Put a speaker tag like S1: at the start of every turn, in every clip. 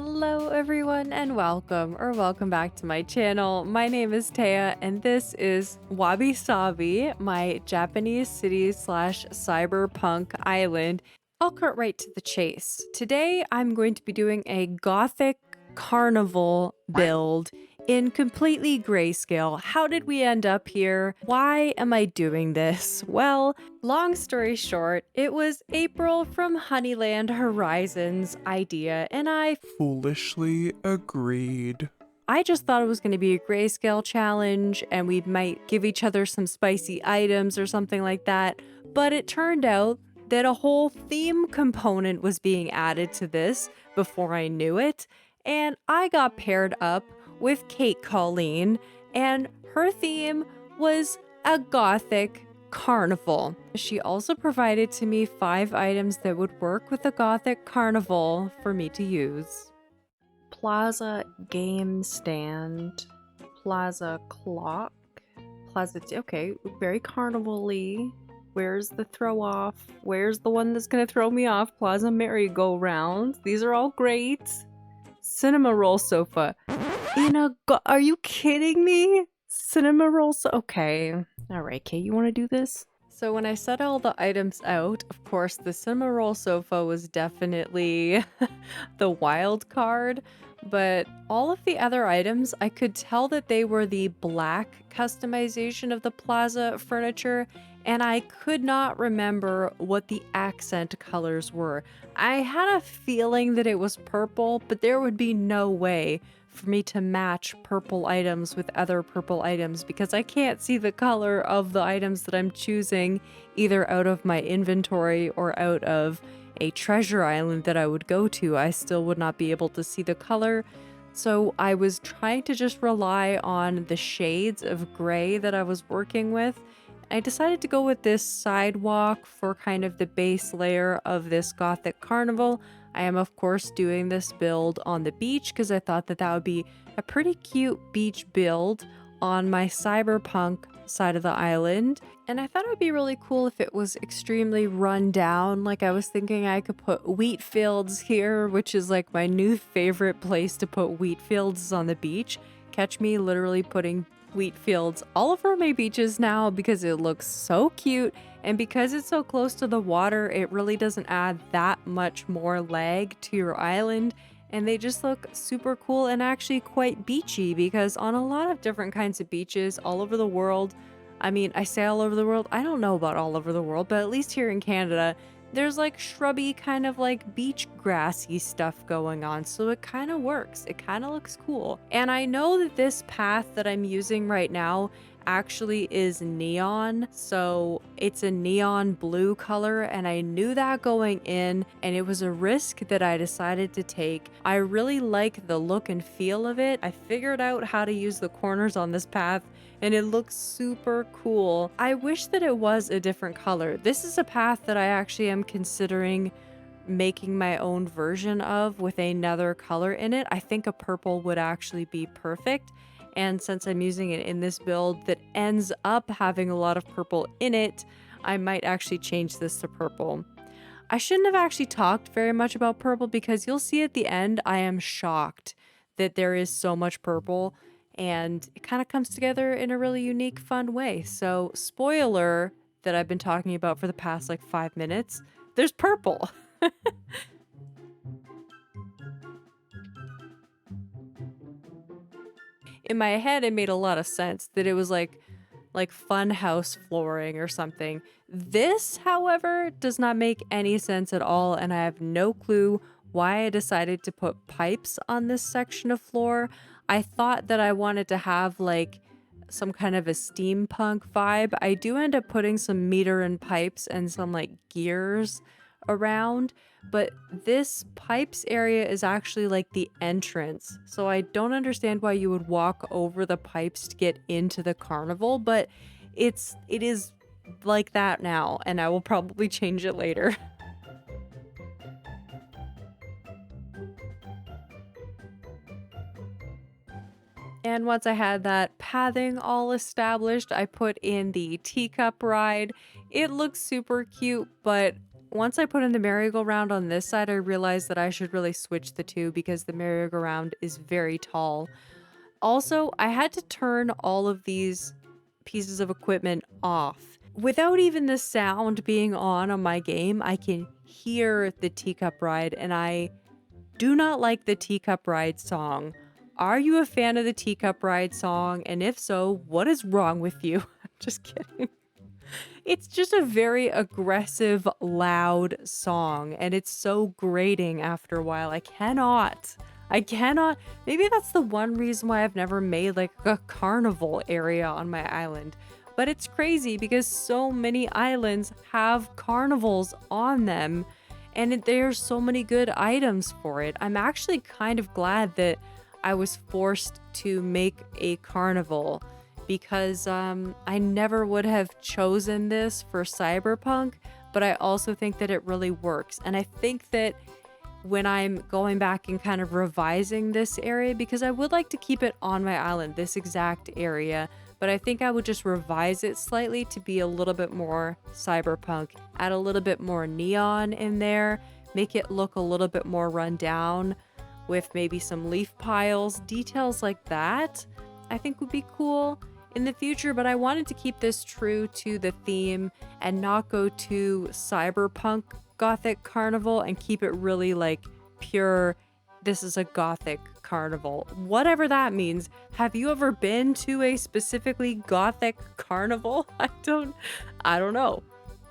S1: Hello everyone and welcome back to my channel. My name is Taya and this is Wabi Sabi, my Japanese city slash cyberpunk island. I'll cut right to the chase. Today I'm going to be doing a Gothic Carnival build in completely grayscale. How did we end up here? Why am I doing this? Well, long story short, it was April from Honeyland Horizons idea, and I
S2: foolishly agreed.
S1: just thought it was going to be a grayscale challenge and we might give each other some spicy items or something like that. But it turned out that a whole theme component was being added to this before I knew it. And I got paired up with Kate Colleen, and her theme was a Gothic Carnival. She also provided to me 5 items that would work with a Gothic Carnival for me to use. Plaza game stand, plaza clock, okay, very carnival-y. Where's the throw off? Where's the one that's gonna throw me off? Plaza merry-go-round. These are all great. Cinema roll sofa. Are you kidding me? Cinema roll okay. Alright, Kate, you wanna do this? So when I set all the items out, of course, the cinema roll sofa was definitely the wild card, but all of the other items, I could tell that they were the black customization of the plaza furniture, and I could not remember what the accent colors were. I had a feeling that it was purple, but there would be no way for me to match purple items with other purple items because I can't see the color of the items that I'm choosing either out of my inventory or out of a treasure island that I would go to. I still would not be able to see the color. So I was trying to just rely on the shades of gray that I was working with. I decided to go with this sidewalk for kind of the base layer of this Gothic Carnival. I am of course doing this build on the beach because I thought that that would be a pretty cute beach build on my cyberpunk side of the island. And I thought it would be really cool if it was extremely run down. Like I was thinking I could put wheat fields here, which is like my new favorite place to put wheat fields is on the beach. Catch me literally putting wheat fields all over my beaches now because it looks so cute, and because it's so close to the water, it really doesn't add that much more lag to your island, and they just look super cool and actually quite beachy because on a lot of different kinds of beaches all over the world, I mean, I say all over the world, I don't know about all over the world, but at least here in Canada, there's like shrubby kind of like beach grassy stuff going on, so it kind of works. It kind of looks cool. And I know that this path that I'm using right now actually is neon, so it's a neon blue color, and I knew that going in, and it was a risk that I decided to take. I really like the look and feel of it. I figured out how to use the corners on this path and it looks super cool. I wish that it was a different color. This is a path that I actually am considering making my own version of with another color in it. I think a purple would actually be perfect. And since I'm using it in this build that ends up having a lot of purple in it, I might actually change this to purple. I shouldn't have actually talked very much about purple because you'll see at the end I am shocked that there is so much purple, and it kind of comes together in a really unique, fun way. So, spoiler that I've been talking about for the past like 5 minutes, there's purple. In my head, it made a lot of sense that it was like fun house flooring or something. This, however, does not make any sense at all, and I have no clue why I decided to put pipes on this section of floor. I thought that I wanted to have like some kind of a steampunk vibe. I do end up putting some meter and pipes and some like gears around, but this pipes area is actually like the entrance. So I don't understand why you would walk over the pipes to get into the carnival, but it is like that now, and I will probably change it later. And once I had that pathing all established, I put in the teacup ride. It looks super cute, but once I put in the merry-go-round on this side, I realized that I should really switch the two because the merry-go-round is very tall. Also, I had to turn all of these pieces of equipment off. Without even the sound being on my game, I can hear the teacup ride, and I do not like the teacup ride song. Are you a fan of the teacup ride song? And if so, what is wrong with you? Just kidding. It's just a very aggressive, loud song, and it's so grating after a while. I cannot. Maybe that's the one reason why I've never made like a carnival area on my island. But it's crazy because so many islands have carnivals on them, and there's so many good items for it. I'm actually kind of glad that I was forced to make a carnival because I never would have chosen this for Cyberpunk, but I also think that it really works. And I think that when I'm going back and kind of revising this area, because I would like to keep it on my island, this exact area, but I think I would just revise it slightly to be a little bit more cyberpunk, add a little bit more neon in there, make it look a little bit more run down with maybe some leaf piles, details like that, I think would be cool in the future. But I wanted to keep this true to the theme and not go to cyberpunk Gothic Carnival and keep it really like pure, this is a Gothic Carnival, whatever that means. Have you ever been to a specifically Gothic Carnival? I don't know,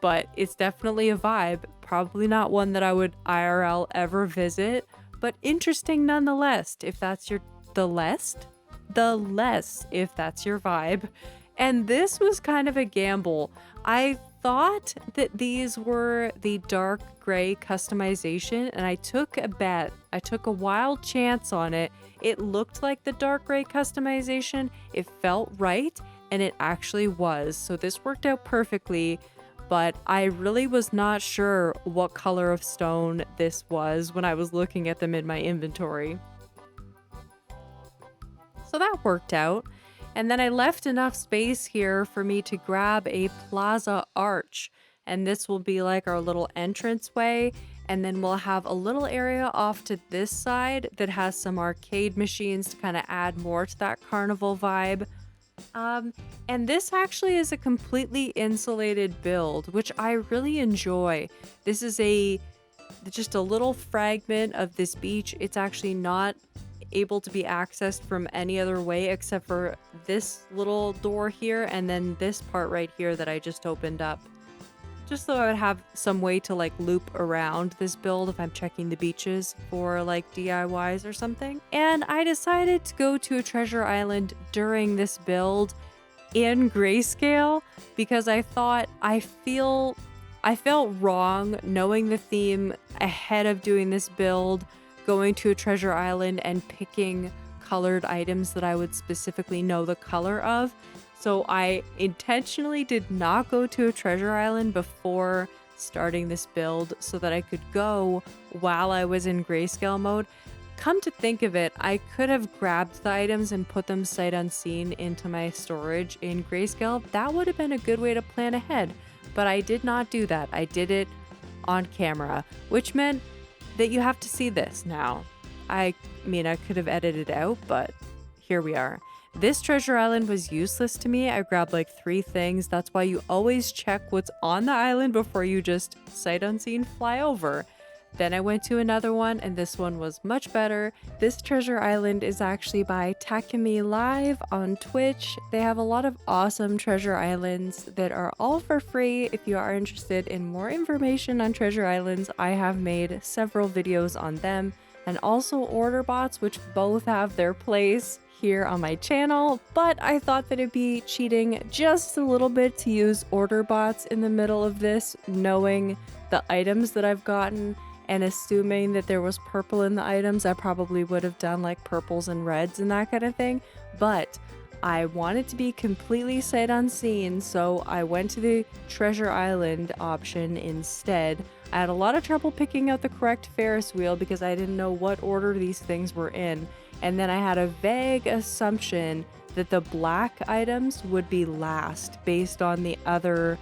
S1: but it's definitely a vibe. Probably not one that I would IRL ever visit, but interesting nonetheless. If that's your the less if that's your vibe. And this was kind of a gamble. I thought that these were the dark gray customization, and I took a bet. I took a wild chance on it. It looked like the dark gray customization. It felt right, and it actually was. So this worked out perfectly, but I really was not sure what color of stone this was when I was looking at them in my inventory. So that worked out. And then I left enough space here for me to grab a plaza arch. And this will be like our little entranceway. And then we'll have a little area off to this side that has some arcade machines to kind of add more to that carnival vibe. And this actually is a completely insulated build, which I really enjoy. This is just a little fragment of this beach. It's actually not able to be accessed from any other way except for this little door here and then this part right here that I just opened up, just so I would have some way to like loop around this build if I'm checking the beaches for like DIYs or something. And I decided to go to a treasure island during this build in Grayscale because I thought I felt wrong knowing the theme ahead of doing this build, going to a treasure island and picking colored items that I would specifically know the color of. So I intentionally did not go to a treasure island before starting this build so that I could go while I was in Grayscale mode. Come to think of it, I could have grabbed the items and put them sight unseen into my storage in Grayscale. That would have been a good way to plan ahead, but I did not do that. I did it on camera, which meant that you have to see this now. I mean, I could have edited it out, but here we are. This treasure island was useless to me. I grabbed like 3 things. That's why you always check what's on the island before you just sight unseen fly over. Then I went to another one, and this one was much better. This treasure island is actually by acnh Live on Twitch. They have a lot of awesome treasure islands that are all for free. If you are interested in more information on treasure islands, I have made several videos on them, and also order bots, which both have their place here on my channel. But I thought that it'd be cheating just a little bit to use order bots in the middle of this, knowing the items that I've gotten. And assuming that there was purple in the items, I probably would have done like purples and reds and that kind of thing. But I wanted to be completely sight unseen, so I went to the treasure island option instead. I had a lot of trouble picking out the correct Ferris wheel because I didn't know what order these things were in. And then I had a vague assumption that the black items would be last based on the other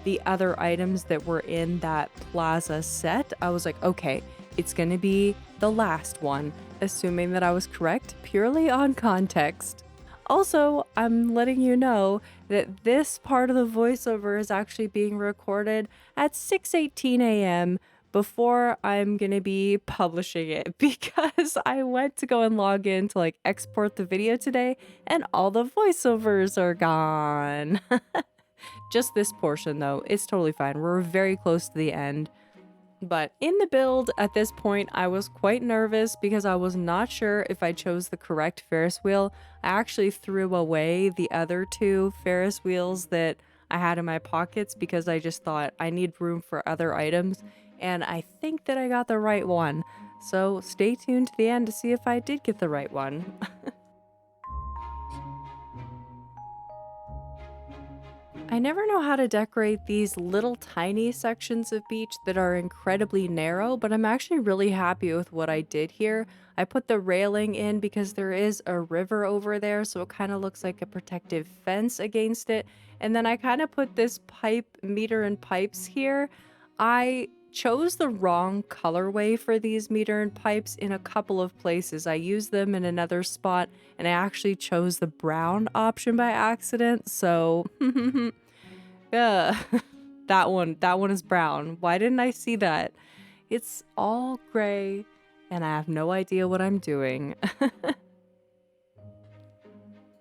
S1: the other items that were in that plaza set, I was like, okay, it's gonna be the last one, assuming that I was correct purely on context. Also, I'm letting you know that this part of the voiceover is actually being recorded at 6:18 a.m. before I'm gonna be publishing it because I went to go and log in to like export the video today and all the voiceovers are gone. Just this portion though, it's totally fine. We're very close to the end. But in the build at this point, I was quite nervous because I was not sure if I chose the correct Ferris wheel. I actually threw away the other two Ferris wheels that I had in my pockets because I just thought I need room for other items. And I think that I got the right one. So stay tuned to the end to see if I did get the right one. I never know how to decorate these little tiny sections of beach that are incredibly narrow, but I'm actually really happy with what I did here. I put the railing in because there is a river over there, so it kind of looks like a protective fence against it. And then I kind of put this meter and pipes here. I chose the wrong colorway for these meter and pipes in a couple of places. I used them in another spot and I actually chose the brown option by accident, so yeah. that one is brown. Why didn't I see that? It's all gray and I have no idea what I'm doing.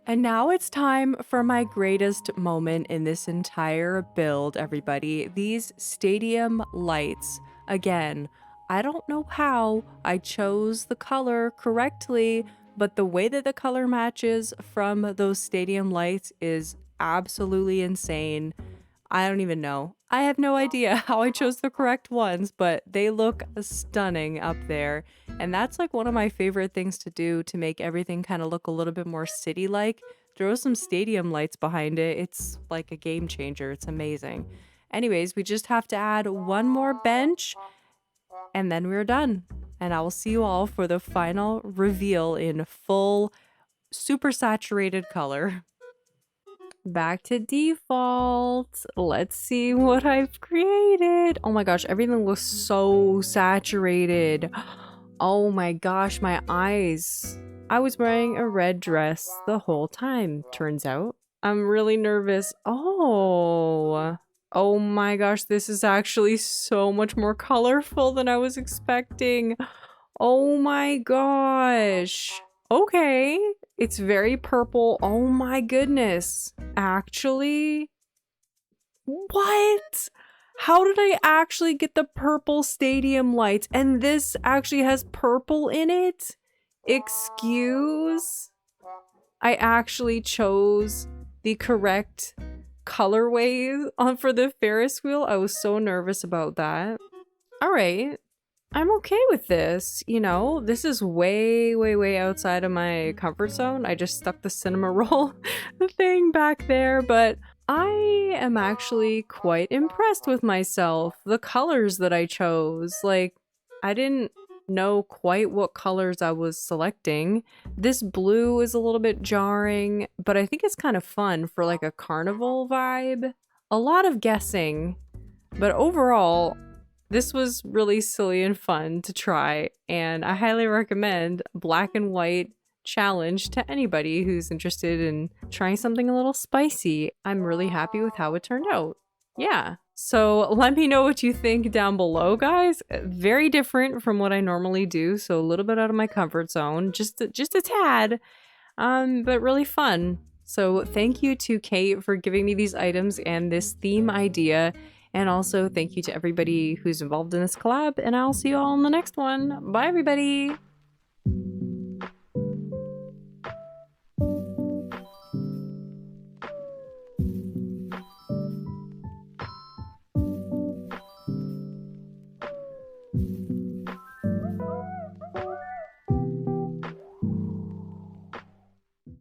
S1: And now it's time for my greatest moment in this entire build, everybody. These stadium lights. Again, I don't know how I chose the color correctly, but the way that the color matches from those stadium lights is absolutely insane. I don't even know. I have no idea how I chose the correct ones, but they look stunning up there. And that's like one of my favorite things to do to make everything kind of look a little bit more city-like. Throw some stadium lights behind it. It's like a game changer. It's amazing. Anyways, we just have to add one more bench and then we're done. And I will see you all for the final reveal in full super saturated color. Back to default. Let's see what I've created. Oh my gosh, everything looks so saturated. Oh my gosh, my eyes. I was wearing a red dress the whole time, turns out. I'm really nervous. Oh. Oh my gosh, this is actually so much more colorful than I was expecting. Oh my gosh. Okay. It's very purple. Oh my goodness. Actually, what? How did I actually get the purple stadium lights? And this actually has purple in it? Excuse? I actually chose the correct colorway for the Ferris wheel. I was so nervous about that. All right. I'm okay with this, you know? This is way, way, way outside of my comfort zone. I just stuck the cinema roll thing back there, but I am actually quite impressed with myself. The colors that I chose, like, I didn't know quite what colors I was selecting. This blue is a little bit jarring, but I think it's kind of fun for like a carnival vibe. A lot of guessing, but overall, this was really silly and fun to try, and I highly recommend Black and White Challenge to anybody who's interested in trying something a little spicy. I'm really happy with how it turned out. Yeah. So let me know what you think down below, guys. Very different from what I normally do, so a little bit out of my comfort zone, just a tad, but really fun. So thank you to Kate for giving me these items and this theme idea. And also thank you to everybody who's involved in this collab, and I'll see you all in the next one. Bye, everybody!